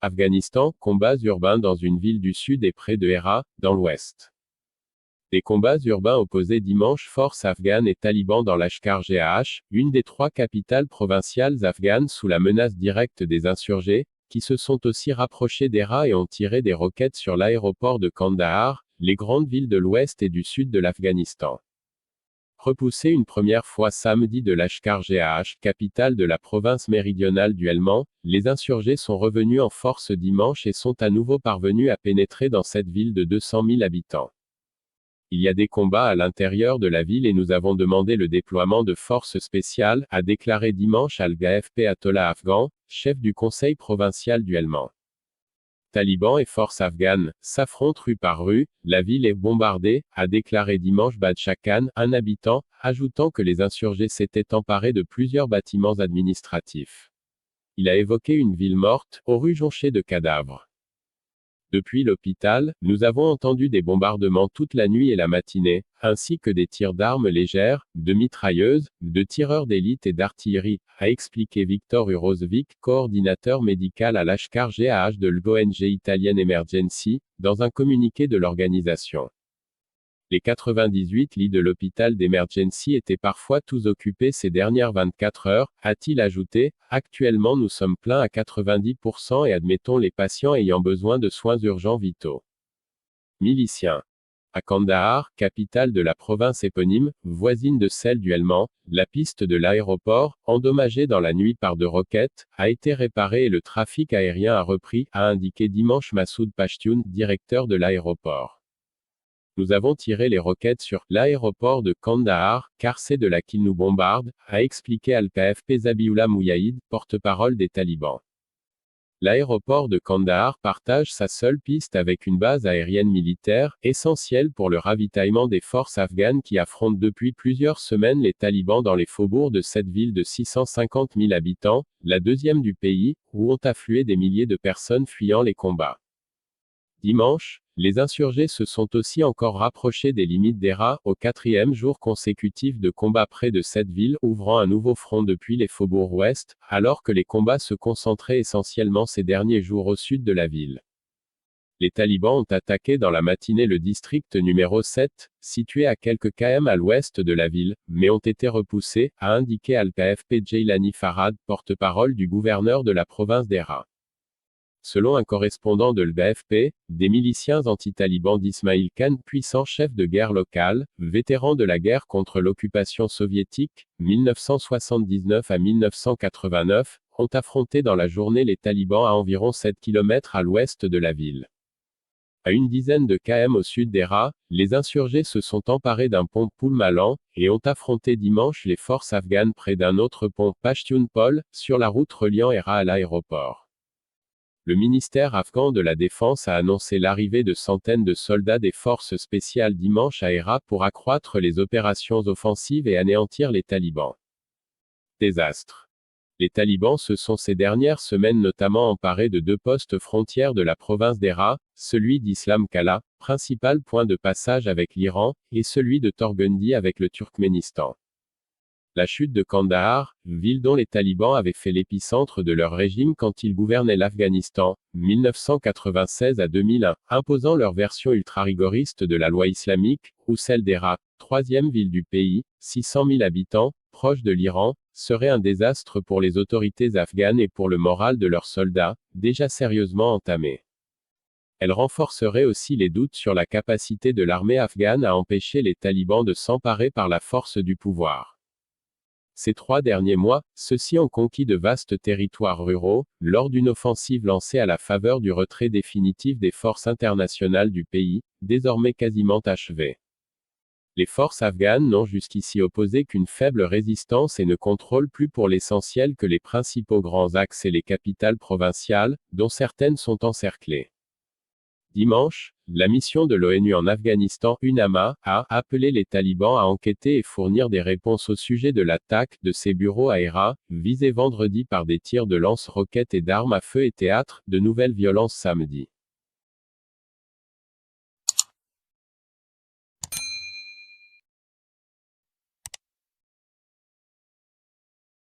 Afghanistan, combats urbains dans une ville du sud et près de Herat, dans l'ouest. Des combats urbains opposés dimanche forces afghanes et talibans dans Lashkar-Gah, une des 3 capitales provinciales afghanes sous la menace directe des insurgés, qui se sont aussi rapprochés d'Herat et ont tiré des roquettes sur l'aéroport de Kandahar, les grandes villes de l'ouest et du sud de l'Afghanistan. Repoussé une première fois samedi de Lashkar-Gah, capitale de la province méridionale du Helmand, les insurgés sont revenus en force dimanche et sont à nouveau parvenus à pénétrer dans cette ville de 200 000 habitants. Il y a des combats à l'intérieur de la ville et nous avons demandé le déploiement de forces spéciales, a déclaré dimanche Al-Gafp Atollah Afghan, chef du conseil provincial du Helmand. Talibans et forces afghanes s'affrontent rue par rue, la ville est bombardée, a déclaré dimanche Badshah Khan, un habitant, ajoutant que les insurgés s'étaient emparés de plusieurs bâtiments administratifs. Il a évoqué une ville morte, aux rues jonchées de cadavres. Depuis l'hôpital, nous avons entendu des bombardements toute la nuit et la matinée, ainsi que des tirs d'armes légères, de mitrailleuses, de tireurs d'élite et d'artillerie, a expliqué Viktor Urozovic, coordinateur médical à Lashkar-Gah de l'ONG Italian Emergency, dans un communiqué de l'organisation. Les 98 lits de l'hôpital d'Emergency étaient parfois tous occupés ces dernières 24 heures, a-t-il ajouté. Actuellement nous sommes pleins à 90% et admettons les patients ayant besoin de soins urgents vitaux. Miliciens. À Kandahar, capitale de la province éponyme, voisine de celle du Helmand, la piste de l'aéroport, endommagée dans la nuit par 2 roquettes, a été réparée et le trafic aérien a repris, a indiqué dimanche Massoud Pashtun, directeur de l'aéroport. Nous avons tiré les roquettes sur l'aéroport de Kandahar, car c'est de là qu'ils nous bombardent, a expliqué Al-Kafp Zabiullah Mouyaïd, porte-parole des talibans. L'aéroport de Kandahar partage sa seule piste avec une base aérienne militaire, essentielle pour le ravitaillement des forces afghanes qui affrontent depuis plusieurs semaines les talibans dans les faubourgs de cette ville de 650 000 habitants, la deuxième du pays, où ont afflué des milliers de personnes fuyant les combats. Dimanche, les insurgés se sont aussi encore rapprochés des limites d'Herat, au 4e jour consécutif de combats près de cette ville, ouvrant un nouveau front depuis les faubourgs ouest, alors que les combats se concentraient essentiellement ces derniers jours au sud de la ville. Les talibans ont attaqué dans la matinée le district numéro 7, situé à quelques km à l'ouest de la ville, mais ont été repoussés, a indiqué Al-Kafp Jailani Farhad, porte-parole du gouverneur de la province d'Herat. Selon un correspondant de l'AFP, des miliciens anti-talibans d'Ismail Khan, puissant chef de guerre local, vétéran de la guerre contre l'occupation soviétique, 1979 à 1989, ont affronté dans la journée les talibans à environ 7 km à l'ouest de la ville. À une dizaine de km au sud d'Herat, les insurgés se sont emparés d'un pont Poulmalan, et ont affronté dimanche les forces afghanes près d'un autre pont Pashtun Pol, sur la route reliant Herat à l'aéroport. Le ministère afghan de la Défense a annoncé l'arrivée de centaines de soldats des forces spéciales dimanche à Herat pour accroître les opérations offensives et anéantir les talibans. Désastre. Les talibans se sont ces dernières semaines notamment emparés de 2 postes frontières de la province d'Herat, celui d'Islam Kala, principal point de passage avec l'Iran, et celui de Torgundi avec le Turkménistan. La chute de Kandahar, ville dont les talibans avaient fait l'épicentre de leur régime quand ils gouvernaient l'Afghanistan, 1996 à 2001, imposant leur version ultra-rigoriste de la loi islamique, ou celle d'Herat, 3e ville du pays, 600 000 habitants, proche de l'Iran, serait un désastre pour les autorités afghanes et pour le moral de leurs soldats, déjà sérieusement entamé. Elle renforcerait aussi les doutes sur la capacité de l'armée afghane à empêcher les talibans de s'emparer par la force du pouvoir. Ces 3 derniers mois, ceux-ci ont conquis de vastes territoires ruraux, lors d'une offensive lancée à la faveur du retrait définitif des forces internationales du pays, désormais quasiment achevée. Les forces afghanes n'ont jusqu'ici opposé qu'une faible résistance et ne contrôlent plus pour l'essentiel que les principaux grands axes et les capitales provinciales, dont certaines sont encerclées. Dimanche, la mission de l'ONU en Afghanistan, UNAMA, a appelé les talibans à enquêter et fournir des réponses au sujet de l'attaque de ses bureaux à Herat, visés vendredi par des tirs de lance-roquettes et d'armes à feu et théâtre de nouvelles violences samedi.